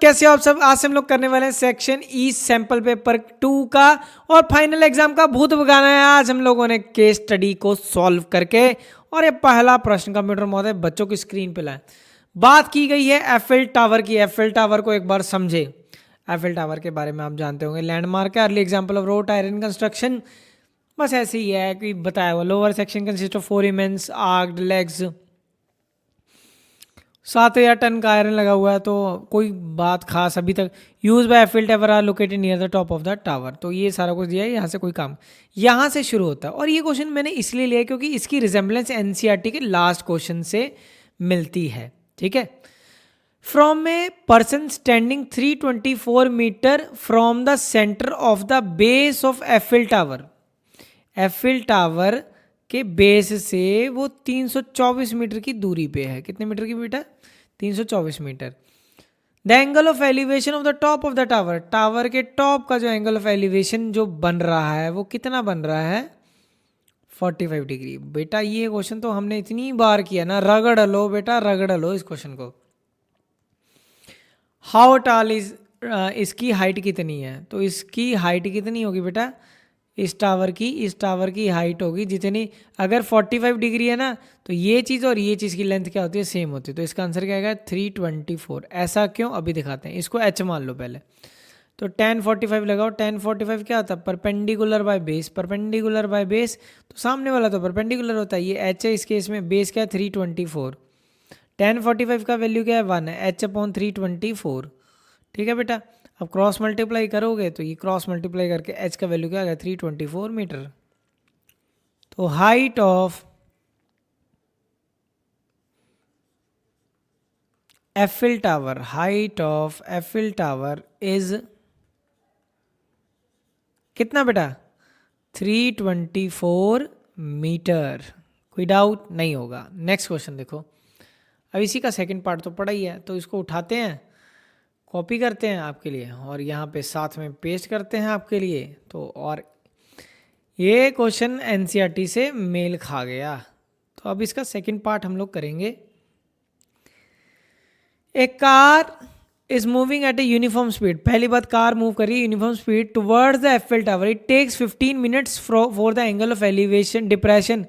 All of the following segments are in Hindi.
कैसे हो आप सब। आज से हम लोग करने वाले हैं सेक्शन ई सैंपल पेपर 2 का और फाइनल एग्जाम का भूत भगाना है आज हम लोगों ने केस स्टडी को सॉल्व करके। और ये पहला प्रश्न कंप्यूटर महोदय बच्चों की स्क्रीन पे लाए। बात की गई है एफिल टावर की। एफिल टावर को एक बार समझे। एफिल टावर के बारे में आप जानते होंगे, लैंडमार्क है, early example of wrought iron construction. बस ऐसे ही है कि बताया हुआ। Lower section consist of 4 immense arched legs, 7,000 ton का आयरन लगा हुआ है। तो कोई बात खास अभी तक। Use by Eiffel tower are located near the top of the tower. तो ये सारा कुछ दिया है, यहाँ से कोई काम यहाँ से शुरू होता है। और ये क्वेश्चन मैंने इसलिए लिया क्योंकि इसकी रिजेंबलेंस एनसीईआरटी के लास्ट क्वेश्चन से मिलती है। ठीक है। From a person standing 324 metre from the centre of the base of Eiffel tower. Eiffel tower के बेस से वो 324 मीटर की दूरी पे है। कितने मीटर की बेटा? 324 metre. The angle of elevation of the top of the tower. Tower के टॉप का जो एंगल ऑफ एलिवेशन जो बन रहा है वो कितना बन रहा है? 45 डिग्री। बेटा ये क्वेश्चन तो हमने इतनी बार किया ना, रगड़ लो बेटा, रगड़ लो इस क्वेश्चन को। हाउ टाल इज, इसकी हाइट कितनी है? तो इसकी हाइट कितनी होगी बेटा? इस टावर की हाइट होगी जितनी। अगर 45 डिग्री है ना, तो ये चीज़ और ये चीज़ की लेंथ क्या होती है? सेम होती है। तो इसका आंसर क्या आएगा? 324। ऐसा क्यों? अभी दिखाते हैं। इसको एच मान लो पहले। तो tan 45 लगाओ। tan 45 क्या होता है? Perpendicular by base. Perpendicular by base तो सामने वाला तो परपेंडिकुलर होता है। ये एच है, इस केस में बेस क्या है? 324। tan 45 का वैल्यू क्या है? 1 है। H upon 324। ठीक है बेटा। अब क्रॉस मल्टीप्लाई करोगे तो ये क्रॉस मल्टीप्लाई करके एच का वैल्यू क्या आ गया? 324 मीटर। तो height of Eiffel tower, height of Eiffel tower is कितना बेटा? 324 मीटर। कोई डाउट नहीं होगा। नेक्स्ट क्वेश्चन देखो। अब इसी का सेकंड पार्ट तो पढ़ा ही है, तो इसको उठाते हैं, कॉपी करते हैं आपके लिए और यहाँ पे साथ में पेस्ट करते हैं आपके लिए। तो और ये क्वेश्चन एनसीईआरटी से मेल खा गया। तो अब इसका सेकंड पार्ट हम लोग करेंगे। A car is moving at a uniform speed. पहली बात, कार मूव कर रही है uniform speed towards the Eiffel tower. It takes 15 minutes for the angle of elevation depression.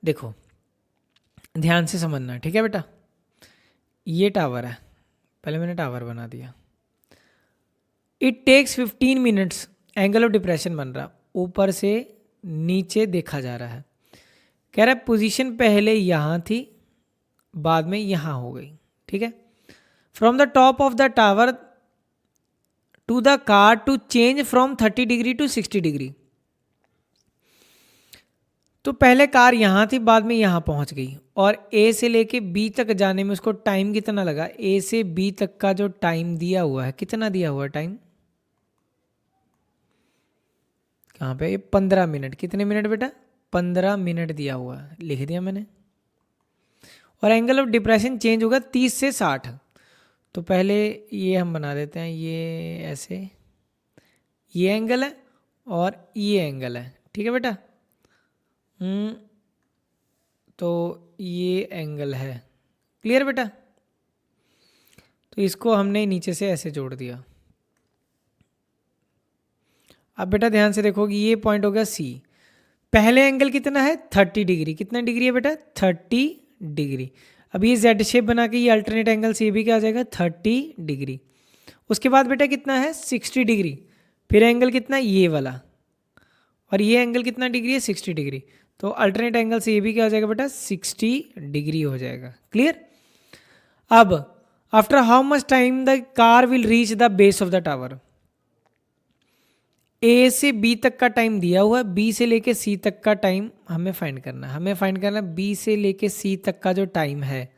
देखो ध्यान से समझना, ठीक है बेटा। ये टावर है, पहले मैंने टावर बना दिया। It takes 15 minutes, angle of depression बन रहा, ऊपर से नीचे देखा जा रहा है। कह रहा है पोजीशन पहले यहाँ थी, बाद में यहाँ हो गई। ठीक है। From the top of the tower to the car to change from 30 degree to 60 degree. तो पहले कार यहाँ थी, बाद में यहाँ पहुँच गई। और ए से लेके बी तक जाने में उसको टाइम कितना लगा? ए से बी तक का जो टाइम दिया हुआ है, कितना दिया हुआ है टाइम? कहाँ पे? 15 मिनट। कितने मिनट बेटा? 15 मिनट दिया हुआ है, लिख दिया मैंने। और एंगल ऑफ डिप्रेशन चेंज होगा 30 से 60। तो पहले ये हम बना देते हैं, ये ऐसे, ये एंगल है और ये एंगल है। ठीक है बेटा। तो ये एंगल है। क्लियर बेटा? तो इसको हमने नीचे से ऐसे जोड़ दिया। अब बेटा ध्यान से देखो कि ये पॉइंट हो गया सी। पहले एंगल कितना है? 30 डिग्री। कितना डिग्री है बेटा? 30 डिग्री। अब ये जेड शेप बना के ये अल्टरनेट एंगल से भी क्या आ जाएगा? 30 डिग्री। उसके बाद बेटा कितना है? 60 डिग्री। फिर एंगल कितना है? ये वाला। और ये एंगल कितना डिग्री है? 60 डिग्री। तो अल्टरनेट एंगल से ये भी क्या हो जाएगा बेटा? 60 डिग्री हो जाएगा। क्लियर? अब after how much time the car will reach the base of the tower. A से बी तक का टाइम दिया हुआ है, बी से लेके सी तक का टाइम हमें फाइंड करना है। हमें फाइंड करना है बी से लेके सी तक का जो टाइम है,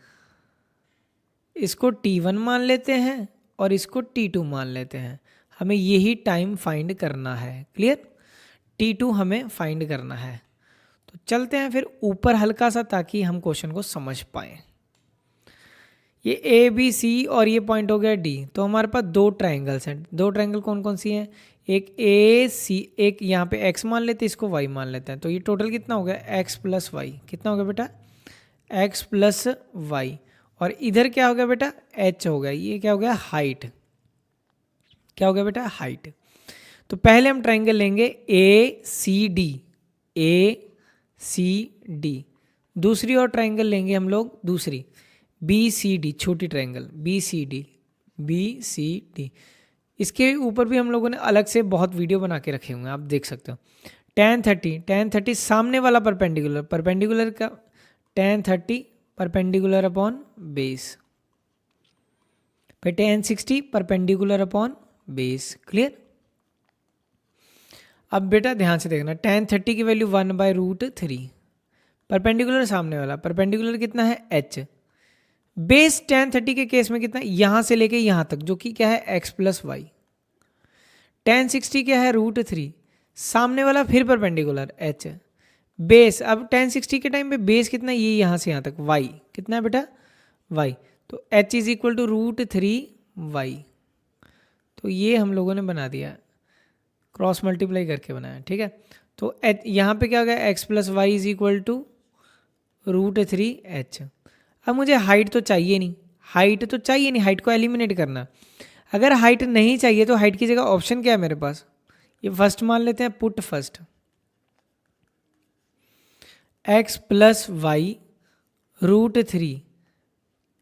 इसको T1 मान लेते हैं और इसको T2 मान लेते हैं। हमें यही टाइम फाइंड करना है। क्लियर? T2 हमें फाइंड करना है। तो चलते हैं फिर ऊपर हल्का सा, ताकि हम क्वेश्चन को समझ पाए। ये ए बी सी और ये पॉइंट हो गया डी। तो हमारे पास दो ट्राइंगल्स हैं। दो ट्राइंगल कौन कौन सी हैं? एक ए सी, एक यहाँ पे एक्स मान लेते हैं, इसको वाई मान लेते हैं। तो ये टोटल कितना हो गया? X plus y. कितना हो गया बेटा? X plus y. और इधर क्या हो गया बेटा, h हो गया, ये क्या हो गया, हाइट। क्या हो गया बेटा, हाइट। तो पहले हम ट्राइंगल लेंगे ए सी डी, ए सी डी। दूसरी और ट्राइंगल लेंगे हम लोग, दूसरी बी सी डी, छोटी triangle B C D, B C D. इसके ऊपर भी हम लोगों ने अलग से बहुत वीडियो बना के रखे होंगे, आप देख सकते हो। tan 30, tan 30 सामने वाला परपेंडिकुलर, परपेंडिकुलर का tan 30 परपेंडिकुलर अपॉन बेस, फिर tan 60 perpendicular upon base. Clear. अब बेटा ध्यान से देखना, tan 30 की वैल्यू 1/√3, परपेंडिकुलर सामने वाला, परपेंडिकुलर कितना है, h। बेस tan 30 के केस में कितना, यहां से लेके यहां तक, जो कि क्या है, x प्लस वाई। tan 60 क्या है, √3, सामने वाला फिर परपेंडिकुलर h। बेस, अब tan 60 के टाइम पे बेस कितना, ये यहां से यहां तक y कितना है बेटा, y। तो h is equal to √3y। तो ये हम लोगों ने बना दिया, क्रॉस मल्टीप्लाई करके बनाया, ठीक है। तो यहाँ पे क्या हो गया, x plus y is equal to √3h। अब मुझे हाइट तो चाहिए नहीं, हाइट तो चाहिए नहीं, हाइट को एलिमिनेट करना। अगर हाइट नहीं चाहिए तो हाइट की जगह ऑप्शन क्या है मेरे पास, ये फर्स्ट मान लेते हैं, put first x plus y √3,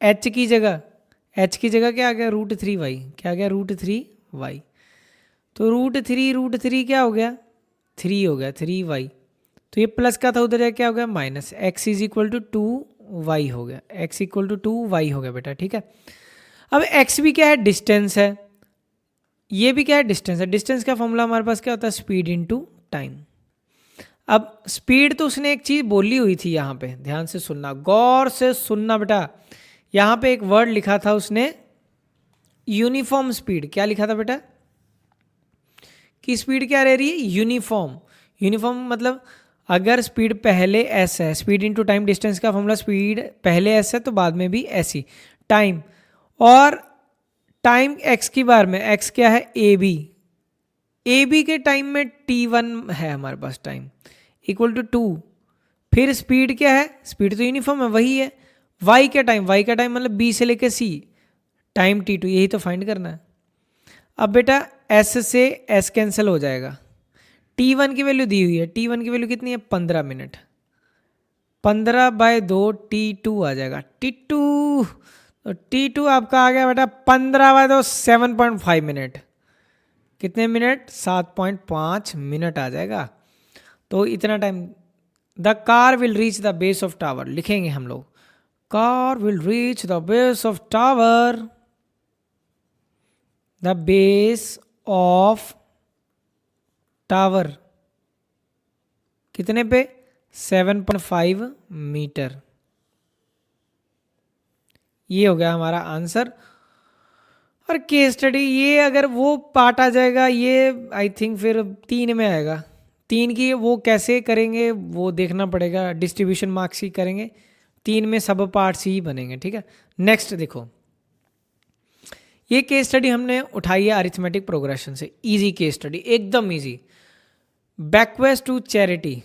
h की जगह, h की जगह क्या आ गया, √3y, क्या आ गया, √3y। तो √3 क्या हो गया, 3 हो गया, 3y। तो ये प्लस का था, उधर जाके क्या हो गया, minus, x is equal to 2y हो गया, x इक्वल टू 2y हो गया बेटा, ठीक है। अब x भी क्या है, डिस्टेंस है, ये भी क्या है, डिस्टेंस है। डिस्टेंस का फॉर्मूला हमारे पास क्या होता है, स्पीड इनटू टाइम। अब स्पीड तो उसने एक चीज बोली हुई थी, यहाँ पे ध्यान से सुनना, गौर से सुनना बेटा। यहाँ पे एक वर्ड लिखा था उसने, यूनिफॉर्म स्पीड। क्या लिखा था बेटा, कि स्पीड क्या रह रही है, यूनिफॉर्म। यूनिफॉर्म मतलब अगर स्पीड पहले एस है, स्पीड इनटू टाइम, डिस्टेंस का फॉर्मूला स्पीड पहले एस है तो बाद में भी एस ही, टाइम। और टाइम एक्स की बार में, एक्स क्या है, ए बी, ए बी के टाइम में t1 है हमारे पास, टाइम इक्वल टू 2। फिर स्पीड क्या है, स्पीड तो यूनिफॉर्म है, वही है। y क्या टाइम, y का टाइम मतलब b से लेकर c, टाइम t2, यही तो फाइंड करना है। अब बेटा s से s कैंसिल हो जाएगा, t1 की वैल्यू दी हुई है, t1 की वैल्यू कितनी है, 15 मिनट, 15/2 t2 आ जाएगा, t2। तो t2 आपका आ गया बेटा 15/2 7.5 मिनट। कितने मिनट, 7.5 मिनट आ जाएगा। तो इतना time, the car will reach the base of tower, लिखेंगे हम लोग, car will reach the base of tower, the base of tower कितने पे, 7.5 मीटर। ये हो गया हमारा आंसर। और केस स्टडी, ये अगर वो पार्ट आ जाएगा, ये आई थिंक फिर 3 में आएगा। 3 की वो कैसे करेंगे वो देखना पड़ेगा, डिस्ट्रीब्यूशन मार्क्स ही करेंगे, 3 में सब पार्ट्स ही बनेंगे, ठीक है। नेक्स्ट देखो, ये केस स्टडी हमने उठाई है अरिथमेटिक प्रोग्रेशन से, इजी केस स्टडी, एकदम इजी। बैकवेस्ट टू चैरिटी,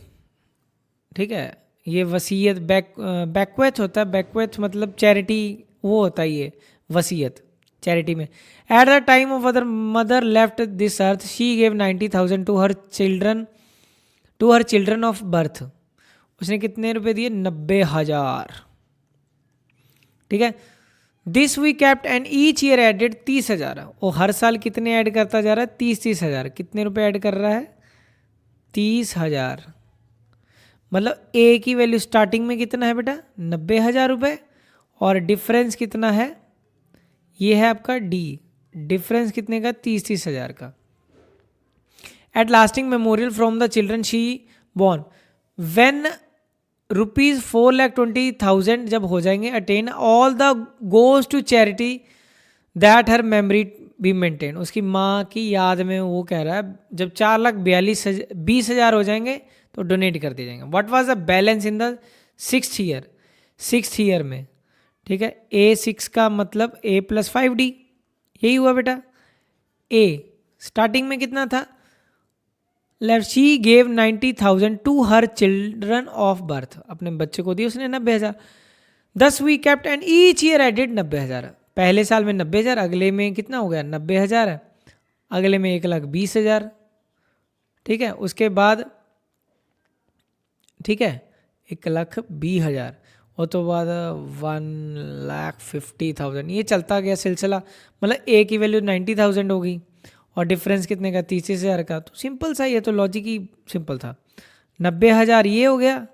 ठीक है, ये वसीयत, बैकवेथ होता है, बैकवेथ मतलब चैरिटी, वो होता है ये वसीयत, चैरिटी में। At the time of other mother left this earth she gave 90,000 to her children of birth. उसने कितने रुपए दिए, 90,000, ठीक है। This we kept and each year added 30,000। वो हर साल कितने ऐड करता जा रहा है, 30,000। कितने रुपए ऐड कर रहा है, 30,000। मतलब ए की वैल्यू स्टार्टिंग में कितना है बेटा, 90,000 रुपये, और डिफरेंस कितना है, ये है आपका डी, डिफरेंस कितने का, 30,000 का। At lasting memorial from the children she born when ₹4,20,000 जब हो जाएंगे attain, all the goes to charity that her memory be maintain. उसकी माँ की याद में वो कह रहा है, जब 4,20,000 हो जाएंगे तो डोनेट कर दिए जाएंगे। What was the balance in the 6th year, 6th year में, ठीक है। A6 का मतलब A + 5D, यही हुआ बेटा। A स्टार्टिंग में कितना था, left, she gave 90,000 to her children of birth, अपने बच्चे को दिए उसने 90,000। 10 we kept and each year added 90,000। पहले साल में 90,000, अगले में कितना हो गया 90,000, अगले में 1,20,000। ठीक है, उसके बाद ठीक है 1,20,000 और तो बाद 1,50,000। ये चलता गया सिलसिला, मतलब ए की वैल्यू 90,000 होगी और डिफरेंस कितने का 30,000 का। तो सिंपल सा, ये तो लॉजिक ही सिंपल था। 90,000 ये हो गया,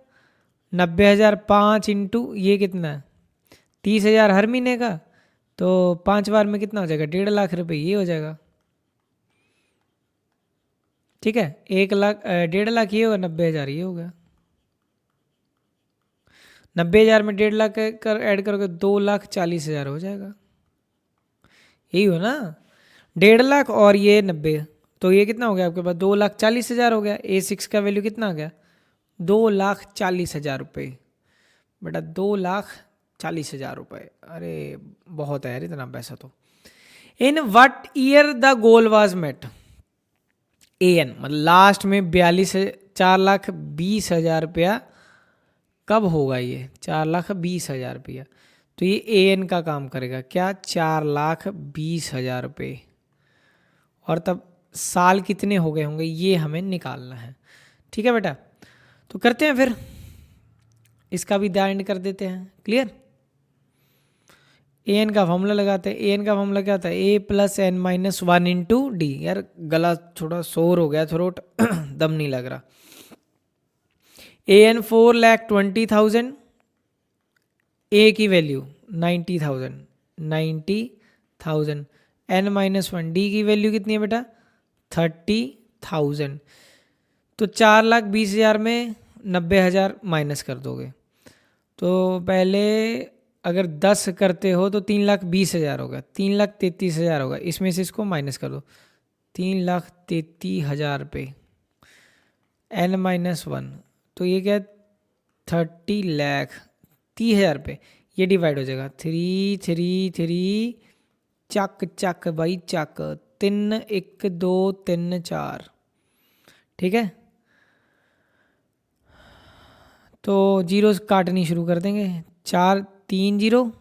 90,000 5 इंटू ये कितना है 30,000 हर महीने का, तो 5 बार में कितना हो जाएगा 1.5 लाख रुपए ये हो जाएगा। ठीक है, 1,00,000 1.5 लाख ये होगा, 90,000 ये हो गया। 90,000 में 1.5 लाख कर ऐड करोगे 2,40,000 हो जाएगा। यही हो ना, 1.5 लाख और ये 90, तो ये कितना हो गया आपके पास 2,40,000 हो गया। A6 का वैल्यू कितना आ गया 2,40,000 रुपये बेटा, 2,40,000 रुपये। अरे बहुत है यार इतना पैसा तो। In what year the goal was met. AN मतलब लास्ट में 4,20,000 रुपया कब होगा ये 4,20,000 रुपया। तो ये AN का काम करेगा क्या 4,20,000 रुपये, और तब साल कितने हो गए होंगे ये हमें निकालना है। ठीक है बेटा, तो करते हैं फिर इसका भी द एंड कर देते हैं। क्लियर, AN का फॉर्मूला लगाते हैं। AN का फॉर्मूला क्या होता है A+n-1 इंटू डी। यार गला थोड़ा शोर हो गया, थ्रोट दम नहीं लग रहा। AN 4,20,000, A की वैल्यू 90,000, n-1 डी की वैल्यू कितनी है बेटा 30,000। तो 4,20,000 में 90,000 माइनस कर दोगे, तो पहले अगर 10 करते हो तो 3,20,000 होगा, 3,33,000 होगा। इसमें से इसको माइनस कर दो, 3,33,000 रुपये n-1, तो ये क्या 30 लाख 30,000 रुपये। ये डिवाइड हो जाएगा 3 3 3 चक चक भाई चक, 3 1 2 3 4। ठीक है, तो जीरो काटनी शुरू कर देंगे। 4 3 0,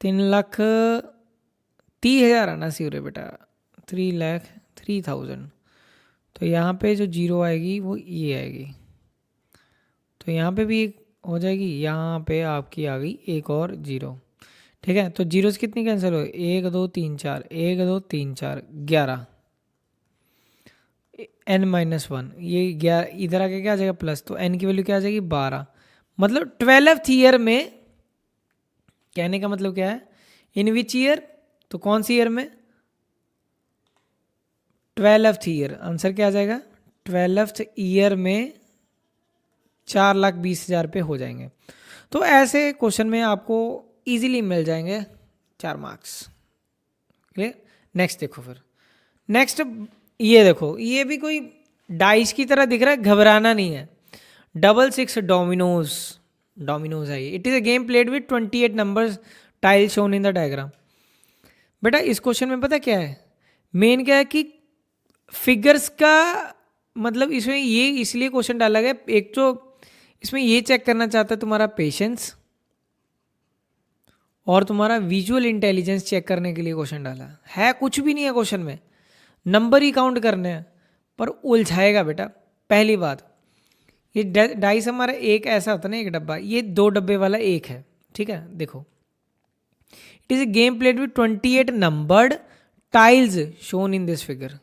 3,30,000 आना सी रहे बेटा, 3,03,000। तो यहाँ पे जो जीरो आएगी वो ये आएगी, तो यहाँ पे भी हो जाएगी, यहाँ पे आपकी आ गई एक और जीरो। ठीक है, तो जीरो से कितनी कैंसिल हो, 1 2 3 4, 1 2 3 4 11, n-1 ये 11 इधर आके क्या आ जाएगा प्लस, तो n की वैल्यू क्या आ जाएगी 12। मतलब 12th ईयर में, कहने का मतलब क्या है इन विच ईयर, तो कौन सी ईयर में 12th ईयर। आंसर क्या आ जाएगा 12th ईयर में 4,20,000 रुपये हो जाएंगे। तो ऐसे क्वेश्चन में आपको इजीली मिल जाएंगे 4 मार्क्स। क्लियर, नेक्स्ट देखो फिर। नेक्स्ट ये देखो, ये भी कोई डाइस की तरह दिख रहा है, घबराना नहीं है। 6 डोमिनोज है ये। It is a game played with 28 numbers tile shown in the diagram. बेटा इस क्वेश्चन में पता क्या है, मेन क्या है कि फिगर्स का मतलब इसमें ये इसलिए क्वेश्चन डाला गया, एक तो इसमें ये चेक करना चाहता है तुम्हारा पेशेंस और तुम्हारा विजुअल इंटेलिजेंस चेक करने के लिए क्वेश्चन डाला है। कुछ भी नहीं है क्वेश्चन में, नंबर ही काउंट करने हैं, पर उलझाएगा बेटा। पहली बात, ये डाइस हमारा एक ऐसा होता है ना, एक डब्बा, ये 2 डब्बे वाला एक है। ठीक है, देखो it is a game played with 28 numbered tiles shown in this figure.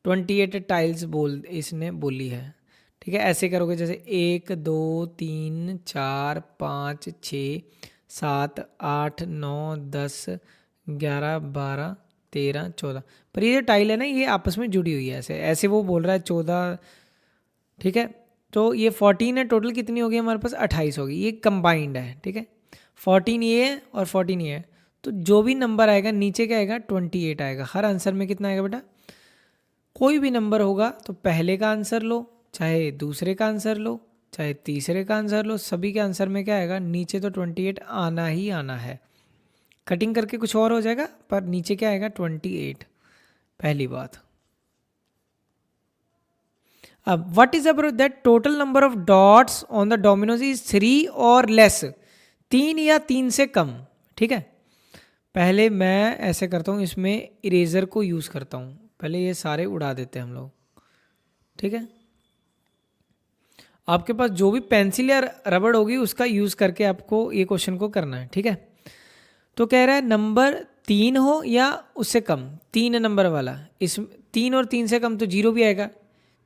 28 tiles इसने बोली है। ठीक है, ऐसे करोगे जैसे 1 2 3 4 5 6 7 8 9 10 11 12 13 14, पर ये जो टाइल है ना ये आपस में जुड़ी हुई है, ऐसे ऐसे वो बोल रहा है 14। ठीक है, तो ये 14 है, टोटल कितनी होगी हमारे पास 28 होगी, ये कंबाइंड है। ठीक है, 14 ये है और 14 ये है, तो जो भी नंबर आएगा नीचे क्या आएगा 28 आएगा। हर आंसर में कितना आएगा बेटा, कोई भी नंबर होगा तो पहले का आंसर लो, चाहे दूसरे का आंसर लो, चाहे तीसरे का आंसर लो, सभी के आंसर में क्या आएगा नीचे तो 28 आना ही आना है। कटिंग करके कुछ और हो जाएगा, पर नीचे क्या आएगा 28। पहली बात। अब what is about that total number of dots on the Domino's is 3 और लेस, 3 या 3 से कम। ठीक है, पहले मैं ऐसे करता हूँ, इसमें इरेजर को यूज़ करता हूँ, पहले ये सारे उड़ा देते हैं हम लोग। ठीक है, आपके पास जो भी पेंसिल या रबड़ होगी उसका यूज़ करके आपको ये क्वेश्चन को करना है। ठीक है, तो कह रहा है नंबर 3 हो या उससे कम, 3 नंबर वाला, इस 3 और 3 से कम तो 0 भी आएगा।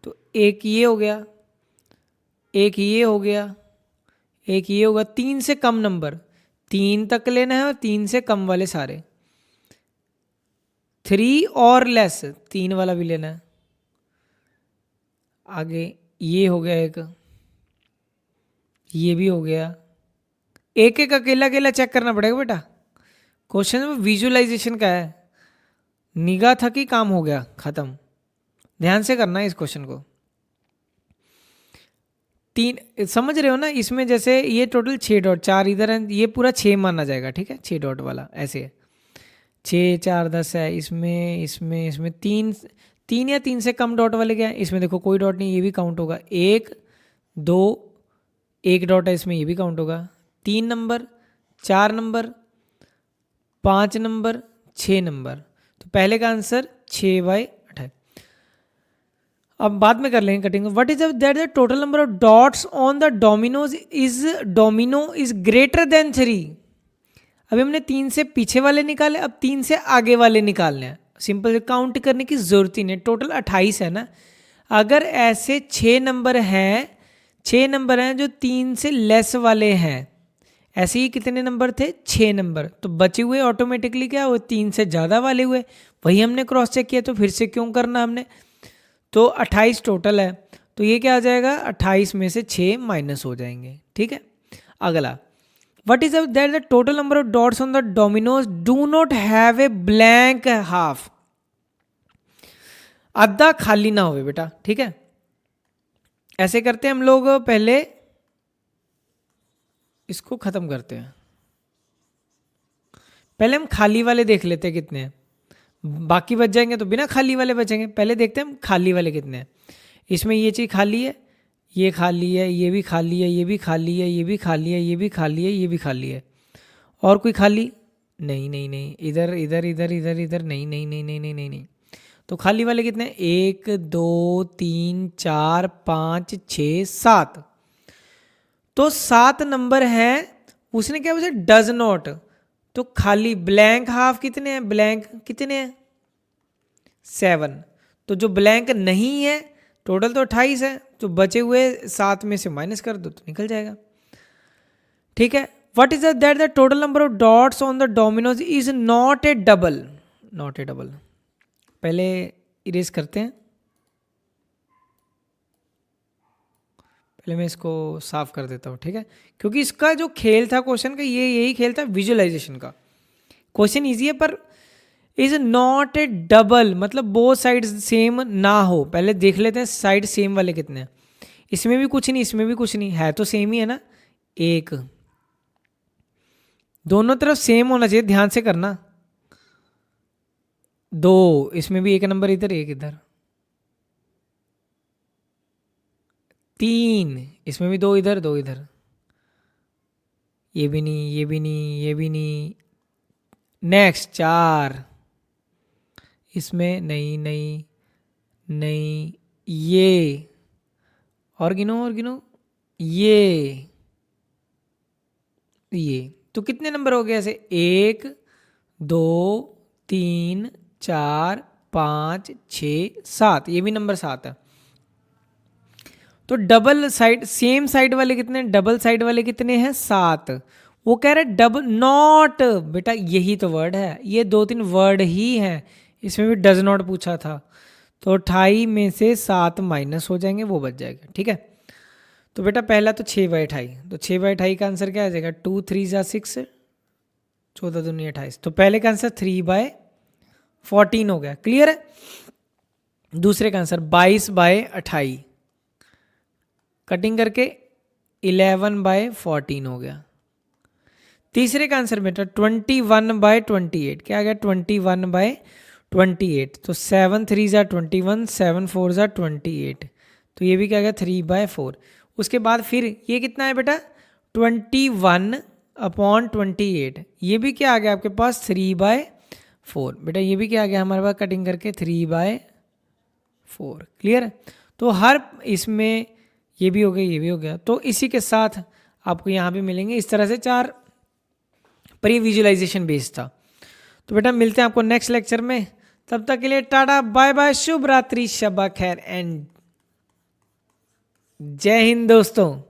तो एक ये हो गया, एक ये हो गया, एक ये होगा। 3 से कम नंबर 3 तक लेना है और 3 से कम वाले सारे। 3 और लेस 3 वाला भी लेना है। आगे ये हो गया एक, ये भी हो गया। एक एक अकेला अकेला चेक करना पड़ेगा बेटा, क्वेश्चन में विजुअलाइजेशन का है, निगाह थकी काम हो गया खत्म। ध्यान से करना है इस क्वेश्चन को। 3 समझ रहे हो ना, इसमें जैसे ये टोटल 6 डॉट, 4 इधर है, ये पूरा 6 माना जाएगा। ठीक है, 6 डॉट वाला ऐसे है, 6 4 10 है। इसमें इसमें इसमें 3 या 3 से कम डॉट वाले क्या है, इसमें देखो कोई डॉट नहीं, ये भी काउंट होगा। 1 2 1 डॉट है इसमें, ये भी काउंट होगा। 3 नंबर, 4 नंबर, 5 नंबर, 6 नंबर। तो पहले का आंसर 6/28। अब बाद में कर लेंगे cutting. What is that the total number of dots on the domino is greater than 3। अभी हमने 3 से पीछे वाले निकाले, अब 3 से आगे वाले निकालने हैं। सिंपल काउंट करने की जरूरत ही नहीं, टोटल 28 है ना। अगर ऐसे 6 नंबर हैं, 6 नंबर हैं जो 3 से लेस वाले हैं, ऐसे ही कितने नंबर थे, 6 नंबर, तो बचे हुए ऑटोमेटिकली क्या हुए, 3 से ज़्यादा वाले हुए। वही हमने क्रॉस चेक किया, तो फिर से क्यों करना हमने। तो 28 टोटल है, तो ये क्या आ जाएगा, 28 में से 6 माइनस हो जाएंगे। ठीक है, अगला what is that the total number of dots on the Domino's do not have a blank half. आधा खाली ना होवे बेटा। ठीक है, ऐसे करते हैं हम लोग, पहले इसको खत्म करते हैं। पहले हम खाली वाले देख लेते हैं कितने हैं, बाकी बच जाएंगे तो बिना खाली वाले बचेंगे। पहले देखते हैं हम खाली वाले कितने हैं। इसमें ये चीज़ खाली है, ये खाली है, ये भी खाली है, ये भी खाली है, ये भी खाली है, ये भी खाली है, ये भी खाली है। और कोई खाली नहीं, नहीं नहीं, इधर इधर इधर इधर इधर नहीं, नहीं नहीं नहीं नहीं नहीं नहीं। तो खाली वाले कितने, 1 2 3 4 5 6 7। तो 7 नंबर है। उसने क्या पूछा, डज नॉट। तो खाली ब्लैंक हाफ कितने हैं, ब्लैंक कितने हैं, 7। तो जो ब्लैंक नहीं है, टोटल तो 28 है, तो बचे हुए 7 में से माइनस कर दो तो निकल जाएगा। ठीक है, what is that the total number of dots on the Domino's is not A double. Not A double, पहले इरेज करते हैं, पहले मैं इसको साफ कर देता हूँ। ठीक है, क्योंकि इसका जो खेल था क्वेश्चन का, ये यही खेल था विजुअलाइजेशन का। क्वेश्चन इजी है पर इज नॉट ए डबल, मतलब बोथ साइड सेम ना हो। पहले देख लेते हैं साइड सेम वाले कितने हैं। इसमें भी कुछ नहीं, इसमें भी कुछ नहीं है, तो सेम ही है ना। 1, दोनों तरफ सेम होना चाहिए, ध्यान से करना। 2, इसमें भी 1 नंबर इधर, 1 इधर। 3, इसमें भी 2 इधर, 2 इधर। ये भी नहीं, ये भी नहीं, ये भी नहीं। नेक्स्ट 4, इसमें नहीं नहीं नहीं, ये और गिनो और गिनो, ये तो कितने नंबर हो गए ऐसे, 1 2 3 4 5 6 7, ये भी नंबर 7 है। तो डबल साइड, सेम साइड वाले कितने, डबल साइड वाले कितने हैं, 7। वो कह रहे डबल नॉट, बेटा यही तो वर्ड है, ये 2-3 वर्ड ही हैं। इसमें भी डज नॉट पूछा था, तो 28 में से 7 माइनस हो जाएंगे, वो बच जाएगा। ठीक है, तो बेटा पहला तो 6/28, तो 6/28 का आंसर क्या आ जाएगा, 2 3 जा 6, 14 दूनी 28। तो पहले का आंसर 3/14 हो गया। क्लियर है। दूसरे का आंसर 22/28, कटिंग करके 11/14 हो गया। तीसरे का आंसर बेटा 21/28, क्या आ गया, 21/28। तो 7 3 जा 21, 7 4 जा 28, तो ये भी क्या आ गया 3/4। उसके बाद फिर ये कितना है बेटा 21/28, ये भी क्या आ गया आपके पास 3/4। बेटा ये भी क्या आ गया हमारे पास कटिंग करके 3/4। क्लियर है। तो हर इसमें ये भी हो गया, ये भी हो गया। तो इसी के साथ आपको यहाँ भी मिलेंगे इस तरह से 4 प्री विजुअलाइजेशन बेस था। तो बेटा मिलते हैं आपको नेक्स्ट लेक्चर में, तब तक के लिए टाटा बाय बाय, शुभ रात्रि, शब्बा खैर एंड जय हिंद दोस्तों।